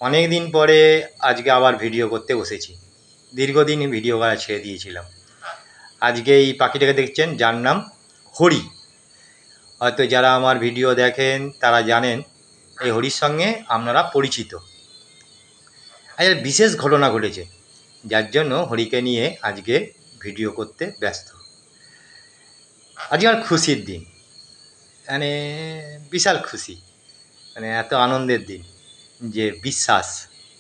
অনেক দিন পরে আজকে আবার ভিডিও করতে বসেছি। দীর্ঘদিন ভিডিও করা ছেড়ে দিয়েছিলাম। আজকে এই পাখিটাকে দেখছেন, যার নাম হরি। হয়তো যারা আমার ভিডিও দেখেন তারা জানেন এই হরির সঙ্গে আপনারা পরিচিত। আজ বিশেষ ঘটনা ঘটেছে, যার জন্য হরিকে নিয়ে আজকে ভিডিও করতে ব্যস্ত। আজকে আমার খুশির দিন, মানে বিশাল খুশি, মানে এত আনন্দের দিন যে বিশ্বাস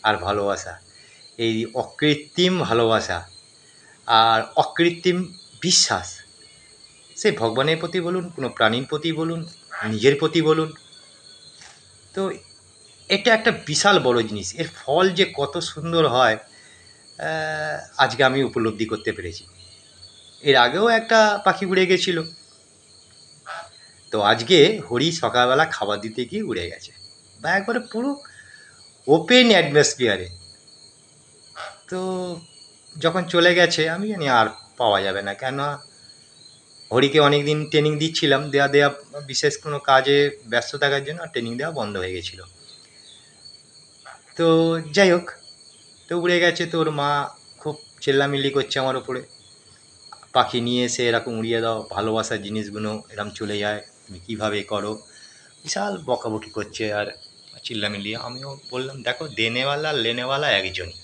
আর ভালোবাসা, এই অকৃত্রিম ভালোবাসা আর অকৃত্রিম বিশ্বাস, সে ভগবানের প্রতি বলুন, কোনো প্রাণীর প্রতি বলুন, নিজের প্রতি বলুন, তো এটা একটা বিশাল বড় জিনিস। এর ফল যে কত সুন্দর হয় আজকে আমি উপলব্ধি করতে পেরেছি। এর আগেও একটা পাখি উড়ে গেছিলো, তো আজকে হরি সকালবেলা খাবার দিতে গিয়ে উড়ে গেছে, বা একবারে পুরো ওপেন অ্যাটমসফিয়ারে। তো যখন চলে গেছে আমি জানি আর পাওয়া যাবে না, কেন হরিকে অনেক দিন ট্রেনিং দিচ্ছিলাম, দেয়া বিশেষ কোনো কাজে ব্যস্ত থাকার জন্য ট্রেনিং দেওয়া বন্ধ হয়ে গেছিলো। তো যাই হোক, তো উড়ে গেছে, তো ওর মা খুব চেল্লামিল্লি করছে আমার ওপরে, পাখি নিয়ে এসে এরকম উড়িয়ে দাও, ভালোবাসার জিনিসগুলো এরকম চলে যায়, তুমি কীভাবে করো, বিশাল বকাবকি করছে আর চিল্লামিল্লি। আমিও বললাম, দেখো দেনেওয়ালা লেনেওয়ালা একজনই,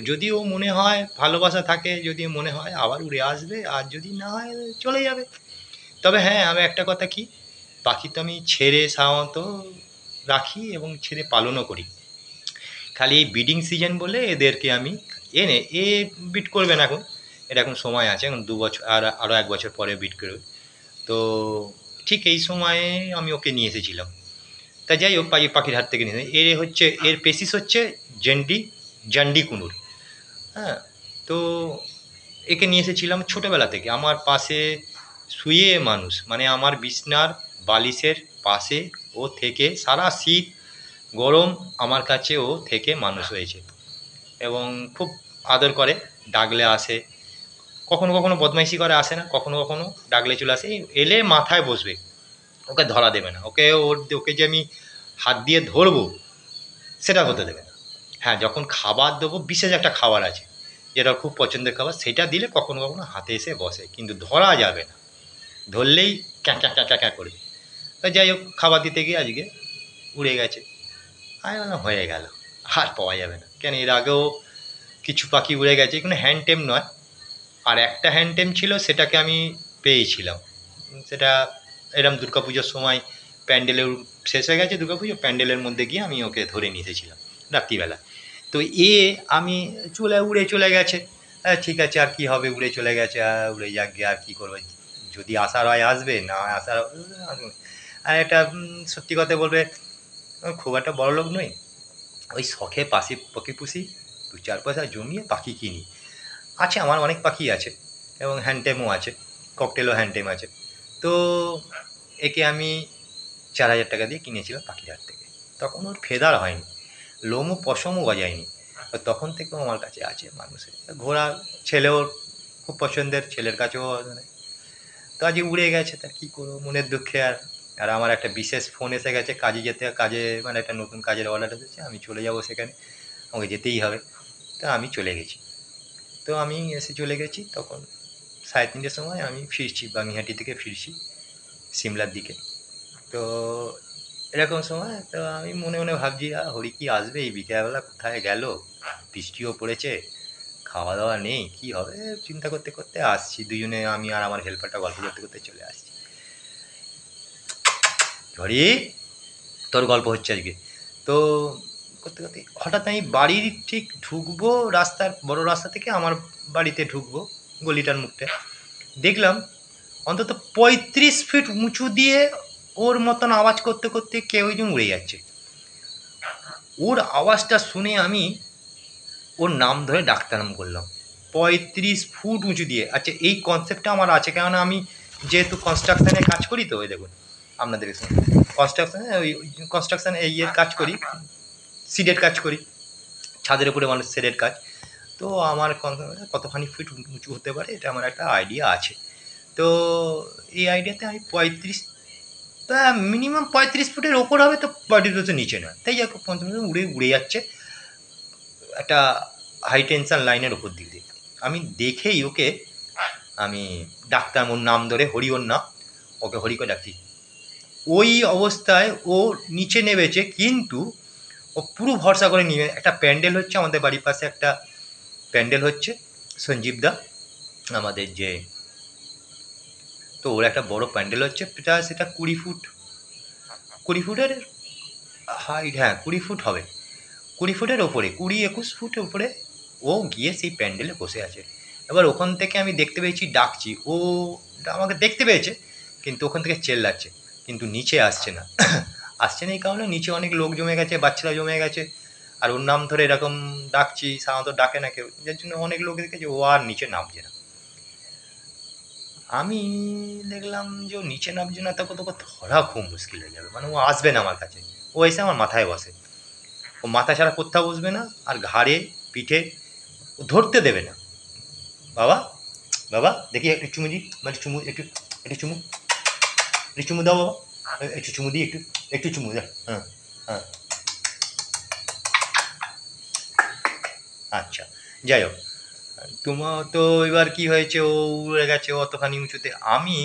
যদি ও মনে হয় ভালোবাসা থাকে, যদি মনে হয় আবার উড়ে আসবে, আর যদি না হয় চলে যাবে। তবে হ্যাঁ, আমি একটা কথা, কি পাখি তো আমি ছেড়ে সাধারণত রাখি এবং ছেড়ে পালনও করি। খালি এই ব্রিডিং সিজন বলে এদেরকে আমি এ বিট করবে না এখন, এর এখন সময় আছে, এখন 2 বছর আর আরও 1 বছর পরে বিট করবে। তো ঠিক এই সময়ে আমি ওকে নিয়ে এসেছিলাম। তা যাই হোক, পাখির হাত থেকে নিয়ে এর পেসিস হচ্ছে জান্ডি কুনুর। হ্যাঁ, তো একে নিয়ে এসেছিলাম ছোটোবেলা থেকে আমার পাশে শুয়ে মানুষ, মানে আমার বিছনার বালিশের পাশে ও থেকে সারা শীত গরম আমার কাছে ও থেকে মানুষ হয়েছে, এবং খুব আদর করে, ডাকলে আসে, কখনো কখনো বদমাইশি করে, আসে না, কখনো কখনো ডাকলে চলে আসে, এলে মাথায় বসবে, ওকে ধরা দেবে না, ওকে যে আমি হাত দিয়ে ধরবো সেটা হতে দেবে না। হ্যাঁ, যখন খাবার দেবো, বিশেষ একটা খাবার আছে যেটা খুব পছন্দের খাবার, সেটা দিলে কখনো কখনো হাতে এসে বসে, কিন্তু ধরা যাবে না, ধরলেই ক্যাঁ ক্যাঁ ক্যাঁ ক্যাঁ করবে। তা যাই হোক, খাবার দিতে গিয়ে আজকে উড়ে গেছে। আমি বললাম হয়ে গেল, আর পাওয়া যাবে না, কেন এর আগেও কিছু পাখি উড়ে গেছে, কোনো হ্যান্ডটেম নয়, আর একটা হ্যান্ডটেম ছিল, সেটাকে আমি পেয়েছিলাম। সেটা এরম দুর্গাপুজোর সময় প্যান্ডেলের শেষ হয়ে গেছে, দুর্গাপুজো প্যান্ডেলের মধ্যে গিয়ে আমি ওকে ধরে নিয়ে এসেছিলাম রাত্রিবেলা। তো উড়ে চলে গেছে। ঠিক আছে, আর কি হবে, উড়ে চলে গেছে, উড়ে যাক গিয়ে, আর কী করবে, যদি আসার হয় আসবে, না আসার আর একটা সত্যি কথা বলবে, খুব একটা বড়লোক নই, ওই শখে পাখি পুষি, 2-4 পয়সা জমিয়ে পাখি কিনি। আছে, আমার অনেক পাখি আছে এবং হ্যান্ডটেমও আছে, ককটেলও হ্যান্ডটেম আছে। তো একে আমি 4,000 টাকা দিয়ে কিনেছিলাম পাখির হাট থেকে। তখন ওর ফেদার হয়নি, লোমও পশমও গজায়নি, তখন থেকেও আমার কাছে আছে মানুষের ঘোড়া। ছেলেও খুব পছন্দের, ছেলের কাছেও মানে। তো আজকে উড়ে গেছে, তার কী করবো, মনের দুঃখে। আর আমার একটা বিশেষ ফোন এসে গেছে, কাজে মানে একটা নতুন কাজের অর্ডার এসেছে, আমি চলে যাব সেখানে, আমাকে যেতেই হবে। তো আমি চলে গেছি। তো আমি চলে গেছি, তখন 3:30টার সময় আমি ফিরছি, বাঙিহাটি থেকে ফিরছি সিমলার দিকে। তো এরকম সময় তো আমি মনে মনে ভাবছি, হরি কি আসবে এই বিকেলবেলা, কোথায় গেল, বৃষ্টিও পড়েছে, খাওয়া দাওয়া নেই, কি হবে, চিন্তা করতে করতে আসছি, দুজনে, আমি আর আমার হেল্পারটা গল্প করতে করতে চলে আসছি। হরি, তোর গল্প হচ্ছে আজকে। তো করতে করতে হঠাৎ আমি বাড়ির ঠিক ঢুকবো, বড় রাস্তা থেকে আমার বাড়িতে ঢুকবো, গলিটার মুখটা দেখলাম অন্তত 35 ফিট উঁচু দিয়ে ওর মতন আওয়াজ করতে করতে কেউ একজন উড়ে যাচ্ছে। ওর আওয়াজটা শুনে আমি ওর নাম ধরে ডাকতে আরম্ভ করলাম, 35 ফুট উঁচু দিয়ে। আচ্ছা, এই কনসেপ্টটা আমার আছে, কেননা আমি যেহেতু কনস্ট্রাকশানে কাজ করি, তো ওই দেখুন আপনাদের কনস্ট্রাকশানে ইয়ের কাজ করি, সিডের কাজ করি, ছাদের উপরে মানুষ শেডের কাজ। তো আমার কতখানি ফিট উঁচু হতে পারে এটা আমার একটা আইডিয়া আছে। তো এই আইডিয়াতে আমি 35 তা মিনিমাম 35 ফুটের ওপর হবে, তো 35 ফুটের নিচে নয়, তাই যাক 50 উড়ে উড়ে যাচ্ছে একটা হাই টেনশন লাইনের ওপর দিক দিয়ে। আমি দেখেই ওকে আমি ডাক্তার ওর নাম ধরে, হরি ওর নাম, ওকে হরি করে ডাকছি। ওই অবস্থায় ও নিচে নেমেছে, কিন্তু ও পুরো ভরসা করে নিয়ে একটা প্যান্ডেল হচ্ছে আমাদের বাড়ির পাশে, একটা প্যান্ডেল হচ্ছে সঞ্জীব দা আমাদের যে, তো ওর একটা বড় প্যান্ডেল হচ্ছে, সেটা 20 ফুট, 20 ফুটের হাইট, হ্যাঁ 20 ফুট হবে, 20 ফুটের ওপরে, 20-21 ফুট ওপরে ও গিয়ে সেই প্যান্ডেলে বসে আছে। এবার ওখান থেকে আমি দেখতে পেয়েছি, ডাকছি, ও আমাকে দেখতে পেয়েছে, কিন্তু ওখান থেকে চেল্লাচ্ছে, কিন্তু নিচে আসছে না। আসছে না এই কারণে নিচে অনেক লোক জমে গেছে, বাচ্চারা জমে গেছে, আর ওর নাম ধরে এরকম ডাকছি, সাধারণত ডাকে না কেউ, যার জন্য অনেক লোক দেখেছে, ও আর নিচে নামছে না। আমি দেখলাম যে ও নিচে নামছে না, তখন তোকে ধরা খুব মুশকিল হয়ে যাবে, মানে ও আসবে না আমার কাছে, ও এসে আমার মাথায় বসে, ও মাথা ছাড়া কোথাও বসবে না, আর ঘাড়ে পিঠে ও ধরতে দেবে না। বাবা, বাবা দেখি একটু চুমু দিই, মানে চুমু একটু, একটু চুমু, একটু চুমু দাও বাবা, একটু চুমু দিই, একটু একটু চুমু দাও, হ্যাঁ হ্যাঁ, আচ্ছা, যাই হোক, তোমার তো এবার কি হয়েছে, ও উড়ে গেছে অতখানি উঁচুতে, আমি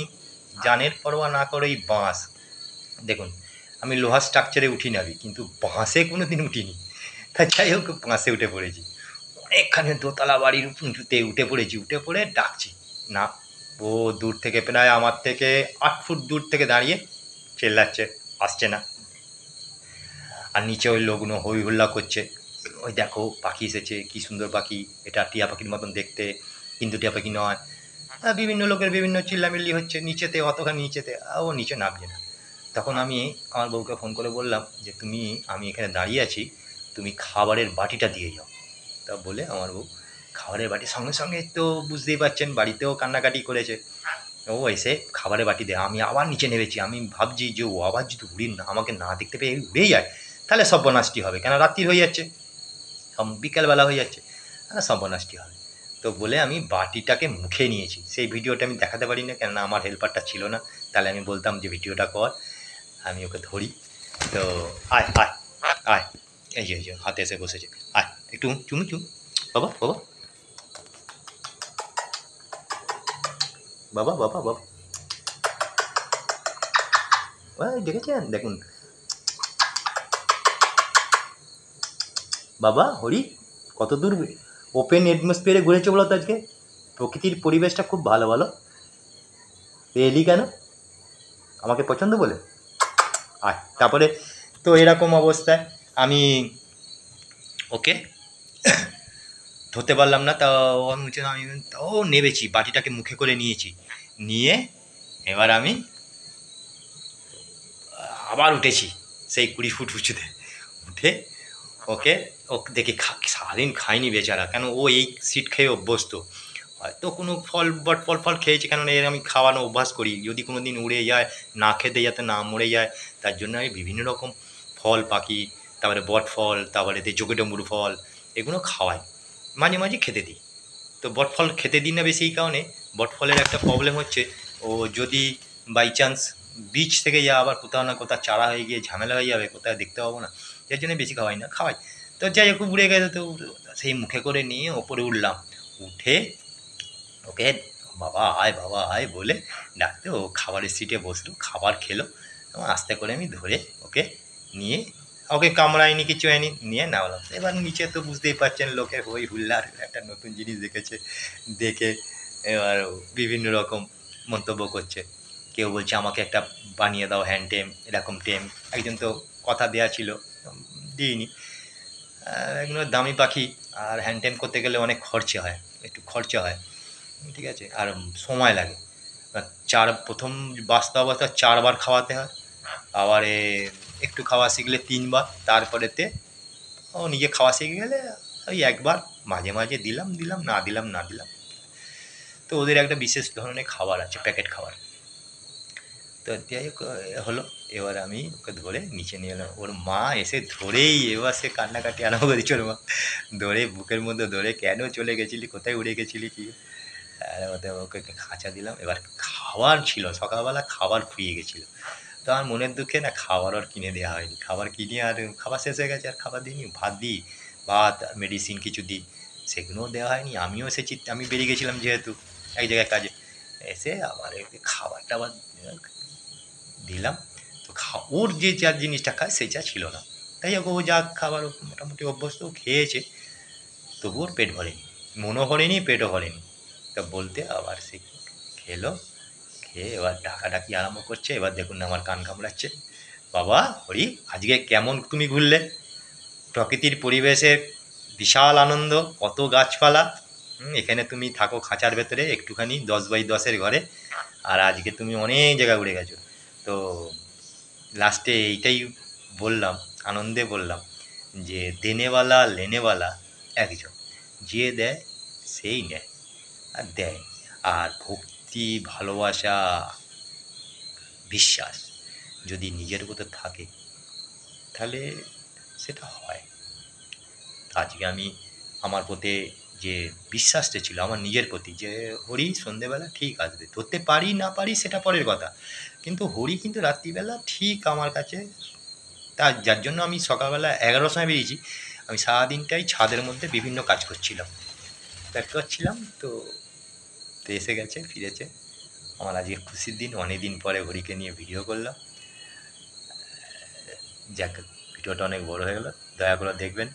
জানের পরোয়া না করেই বাঁশ, দেখুন আমি লোহার স্ট্রাকচারে উঠি নাবি, কিন্তু বাঁশে কোনো দিন উঠিনি, তা যাই হোক বাঁশে উঠে পড়েছি, অনেকখানি দোতলা বাড়ির উঁচুতে উঠে পড়েছি, উঠে পড়ে ডাকছি না, ও দূর থেকে প্রায় আমার থেকে 8 ফুট দূর থেকে দাঁড়িয়ে চেল্লাচ্ছে, আসছে না। আর নিচে ওই লোকগুলো হই হুল্লা করছে, ওই দেখো পাখি এসেছে, কি সুন্দর পাখি, এটা টিয়া পাখির মতন দেখতে, কিন্তু টিয়া পাখি নয়। বিভিন্ন লোকের বিভিন্ন চিল্লামিল্লি হচ্ছে নিচেতে, অতখানি নিচেতে, ও নিচে নামছে না। তখন আমি আমার বউকে ফোন করে বললাম যে তুমি, আমি এখানে দাঁড়িয়ে আছি, তুমি খাবারের বাটিটা দিয়ে যাও। তা বলে আমার বউ খাবারের বাটি, সঙ্গে সঙ্গে তো বুঝতেই পারছেন বাড়িতেও কান্নাকাটি করেছে, ও এসে খাবারের বাটি দেয়, আমি আবার নিচে নেমেছি, আমি ভাবছি যে ও আবার যদি উড়ি না, আমাকে না দেখতে পেয়ে উড়েই যায়, তাহলে সর্বনাশটি হবে, কেন রাত্রি হয়ে যাচ্ছে, বিকেলবেলা হয়ে যাচ্ছে, সর্বনাশটি হবে। তো বলে আমি বাটিটাকে মুখে নিয়েছি, সেই ভিডিওটা আমি দেখাতে পারি না, কেননা আমার হেল্পারটা ছিল না, তাহলে আমি বলতাম যে ভিডিওটা কর, আমি ওকে ধরি। তো আয় আয় আয়, এই যে হাতে এসে বসেছে, আয় একটু চুমু চুমু, বাবা বাবা, বাবা বাবা বাবা, ওই দেখেছেন, দেখুন বাবা হরি কত দূর ওপেন অ্যাটমসফিয়ারে ঘুরেছে বলো তো, আজকে প্রকৃতির পরিবেশটা খুব ভালো, ভালো এলি কেন, আমাকে পছন্দ বলে, আয় তারপরে। তো এরকম অবস্থায় আমি ওকে ধরতে পারলাম না, তা আমি আমি ও নেবেছি, বাটিটাকে মুখে করে নিয়েছি, নিয়ে এবার আমি আবার উঠেছি সেই 20 ফুট উঁচুতে, উঠে ওকে, ওকে দেখে সারাদিন খায়নি বেচারা, কেন ও এই সিট খেয়ে অভ্যস্ত, হয়তো কোনো ফল বট ফল ফল খেয়েছে, কেননা এর আমি খাওয়ানো অভ্যাস করি, যদি কোনো দিন উড়ে যায়, না খেতে যাতে না মরে যায়, তার জন্য আমি বিভিন্ন রকম ফল পাখি, তারপরে বট ফল, তারপরে যোগেডম্বুর ফল, এগুলো খাওয়াই, মাঝে মাঝে খেতে দিই। তো বট ফল খেতে দিই না বেশি এই কারণে, বট ফলের একটা প্রবলেম হচ্ছে, ও যদি বাই চান্স বীজ থেকে যা আবার কোথাও না কোথাও চারা হয়ে গিয়ে ঝামেলা হয়ে যাবে, কোথায় দেখতে পাবো না, যার জন্য বেশি খাওয়াই না, খাওয়াই। তো যাই হোক উড়ে গেছে, তো সেই মুখে করে নিয়ে ওপরে উঠলাম, উঠে ওকে বাবা আয় বলে ডাকতে ও খাবারের সিটে বসলো, খাবার খেলো, এবং আস্তে করে আমি ধরে ওকে নিয়ে, ওকে কামড়ায়নি কিছু হয়নি, নিয়ে নামলাম। এবার নিচে তো বুঝতেই পারছেন লোকের হই হুল্লার, একটা নতুন জিনিস দেখেছে, দেখে এবার বিভিন্ন রকম মন্তব্য করছে, কেউ বলছে আমাকে একটা বানিয়ে দাও হ্যান্ড টেম, এরকম টেম, একজন তো কথা দেওয়া ছিল, দিইনি, এগুলো দামি পাখি, আর হ্যান্ড টেম করতে গেলে অনেক খরচা হয়, একটু খরচা হয়, ঠিক আছে, আর সময় লাগে, প্রথম বাচ্চা অবস্থা 4 বার খাওয়াতে হয়, আবার একটু খাওয়া শিখলে 3 বার, তারপরেতে ও নিজে খাওয়া শিখে গেলে ওই 1 বার, মাঝে মাঝে দিলাম দিলাম, না দিলাম না দিলাম। তো ওদের একটা বিশেষ ধরনের খাবার আছে, প্যাকেট খাবার। তো যাই হোক হলো, এবার আমি ওকে ধরে নিচে নিয়ে এলাম, ওর মা এসে ধরেই এবার সে কান্নাকাটি আরম্ভ করেছে, ওর মা ধরে বুকের মধ্যে ধরে, কেন চলে গেছিলি, কোথায় উড়ে গেছিলি কি, আর ওকে খাঁচা দিলাম, এবার খাবার ছিল, সকালবেলা খাবার ফুরিয়ে গেছিলো, তো আমার মনের দুঃখে না খাবার আর কিনে দেওয়া হয়নি। খাবার কিনে আর খাবার শেষ হয়ে গেছে, আর খাবার দিইনি। ভাত দিই, ভাত, মেডিসিন কিছু দিই, সেগুলোও দেওয়া হয়নি। আমিও এসেছি, আমি বেরিয়ে গেছিলাম যেহেতু এক জায়গায় কাজে। এসে আবার একটু খাবার-টাবার দিলাম। তো ওর যে যার জিনিসটা খায় সেইটা ছিল না। তাই হোক, ও যা খাবার মোটামুটি অভ্যস্ত, ও খেয়েছে, তবুও ওর পেট ভরেনি। মনও ভরেনি, পেটও ভরেনি। তা বলতে আবার সে খেলো, খেয়ে এবার ডাকাডাকি আরম্ভ করছে। এবার দেখুন না আমার কান কামড়াচ্ছে। বাবা হরি, আজকে কেমন তুমি ঘুরলে? প্রকৃতির পরিবেশে বিশাল আনন্দ, কত গাছপালা। এখানে তুমি থাকো খাঁচার ভেতরে একটুখানি 10x10-এর ঘরে, আর আজকে তুমি অনেক জায়গা ঘুরে গেছো। তো লাস্টে এইটাই বললাম, আনন্দে বললাম যে দেনেওয়ালা লেনেওয়ালা একজন, যে দেয় সেই নেয় আর দেয়। আর ভক্তি, ভালোবাসা, বিশ্বাস যদি নিজের ভেতর থাকে তাহলে সেটা হয়। আজকে আমি আমার প্রতি যে বিশ্বাসটা ছিল আমার নিজের প্রতি, যে হরি সন্ধেবেলা ঠিক আসবে, ধরতে পারি না পারি সেটা পরের কথা, কিন্তু হরি কিন্তু রাত্রিবেলা ঠিক আমার কাছে, যার জন্য আমি সকালবেলা 11টার সময় বেরিয়েছি। আমি সারাদিনটাই ছাদের মধ্যে বিভিন্ন কাজ করছিলাম, তো তো এসে গেছে, ফিরেছে। আমার আজকে খুশির দিন, অনেক দিন পরে হরিকে নিয়ে ভিডিও করলাম। যাক, ভিডিওটা অনেক বড় হয়ে গেল, দয়া করে দেখবেন।